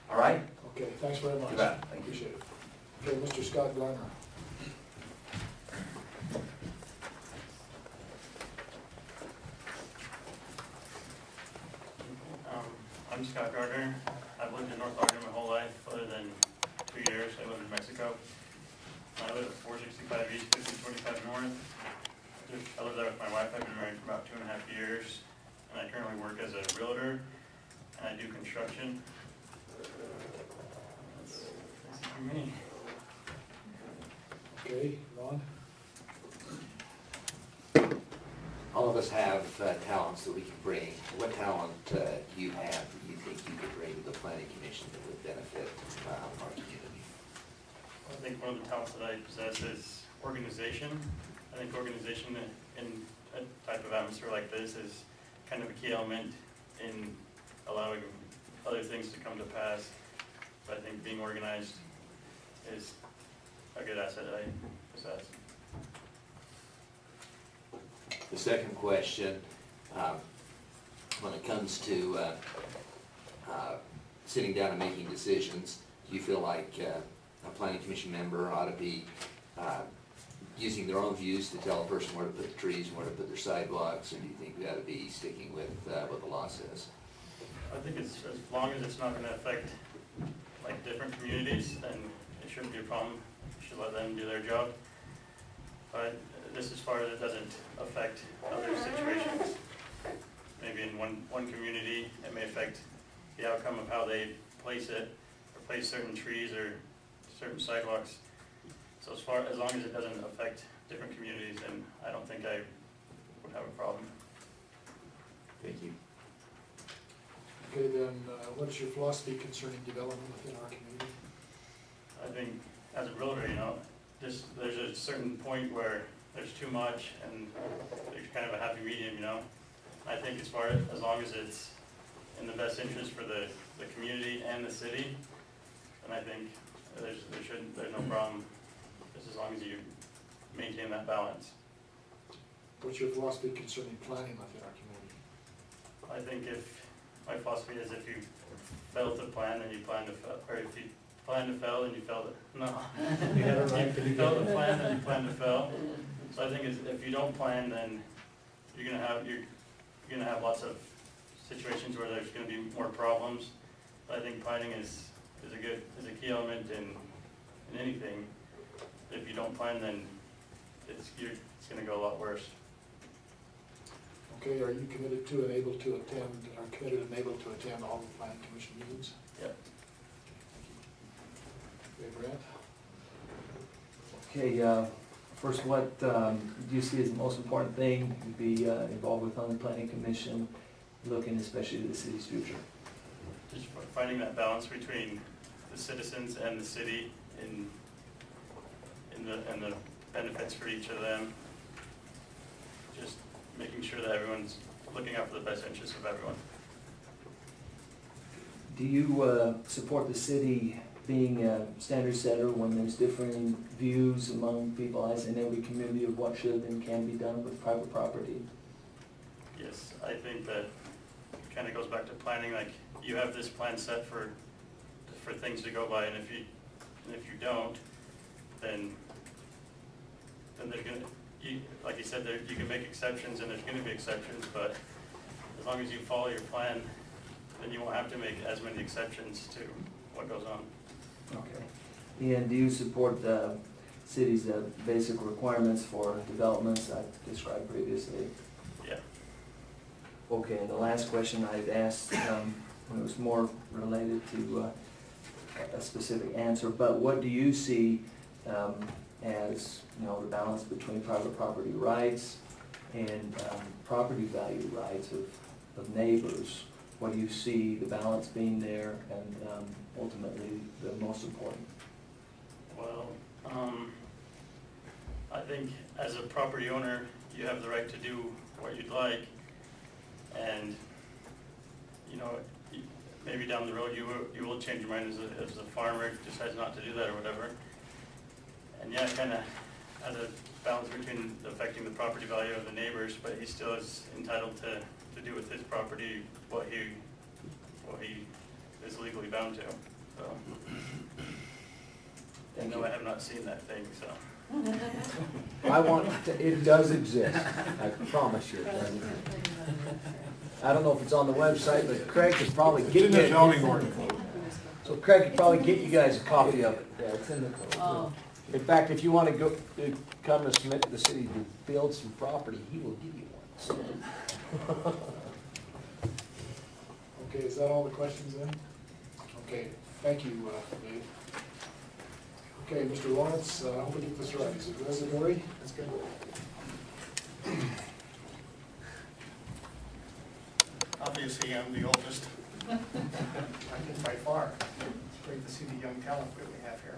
All right? Okay, thanks very much. You bet. Thank you. Appreciate it. Okay, Mr. Scott Garner. I'm Scott Garner. I've lived in North Ogden my whole life, other than 2 years. I lived in Mexico. I live at 465 East, 1525 North. I live there with my wife. I've been married for about 2.5 years, and I currently work as a realtor, and I do construction. That's it for me. Okay, Ron? All of us have talents that we can bring. What talent do you have that you think you could bring to the planning commission that would benefit our community? I think one of the talents that I possess is organization. I think organization in a type of atmosphere like this is kind of a key element in allowing other things to come to pass. But I think being organized is a good asset that I possess. The second question, when it comes to sitting down and making decisions, do you feel like a planning commission member ought to be using their own views to tell a person where to put the trees and where to put their sidewalks, or do you think we ought to be sticking with what the law says? I think it's, as long as it's not going to affect like different communities, then it shouldn't be a problem. You should let them do their job. But this, as far as it doesn't affect other situations, maybe in one community it may affect the outcome of how they place it, or place certain trees or certain sidewalks. So as long as it doesn't affect different communities, then I don't think I would have a problem. Thank you. Okay, then what's your philosophy concerning development within our community? I think as a realtor, there's a certain point where there's too much and there's kind of a happy medium, I think as long as it's in the best interest for the community and the city, then I think there's no problem, just as long as you maintain that balance. What's your philosophy concerning planning within our community? I think my philosophy is if you fail to plan, then you plan to fail, or if you plan to fail, then you fail to, no. You had it right. If you fail to plan, then you plan to fail. So I think if you don't plan, then you're gonna have lots of situations where there's gonna be more problems. But I think planning is a key element in anything. If you don't plan, then it's gonna go a lot worse. Okay, are you committed to and able to attend all the planning commission meetings? Yep. Okay, Brent? Okay, first, what do you see as the most important thing to be involved with on the planning commission, looking especially to the city's future? Just finding that balance between the citizens and the city and the benefits for each of them. Just making sure that everyone's looking out for the best interests of everyone. Do you support the city being a standard setter when there's differing views among people, as in every community, of what should and can be done with private property? Yes, I think that it kind of goes back to planning. Like, you have this plan set for things to go by, and if you don't, then there's like you said, you can make exceptions, and there's going to be exceptions. But as long as you follow your plan, then you won't have to make as many exceptions to what goes on. Okay. And do you support the city's basic requirements for developments I described previously? Yeah. Okay, and the last question I'd asked, it was more related to a specific answer, but what do you see as the balance between private property rights and property value rights of neighbors? What do you see the balance being there, and ultimately the most important? Well, I think as a property owner, you have the right to do what you'd like, and maybe down the road you will change your mind as a farmer decides not to do that or whatever. And yeah, kind of has a balance between affecting the property value of the neighbors, but he still is entitled to do with his property what he is legally bound to. So, Thank no, you. I have not seen that thing, so. It does exist, I promise you it does exist. I don't know if it's on the website, but Craig could probably It's get in the you. zoning ordinance. So Craig could probably get you guys a copy of it. Yeah, it's in the code. Oh, In fact, if you want to go, come to submit to the city to build some property, he will give you one. Okay, is that all the questions then? Okay, thank you, Dave. Okay, Mr. Lawrence, I hope I get this right. Is it residential? That's good. Obviously, I'm the oldest. I think by far. It's great to see the young talent that we have here.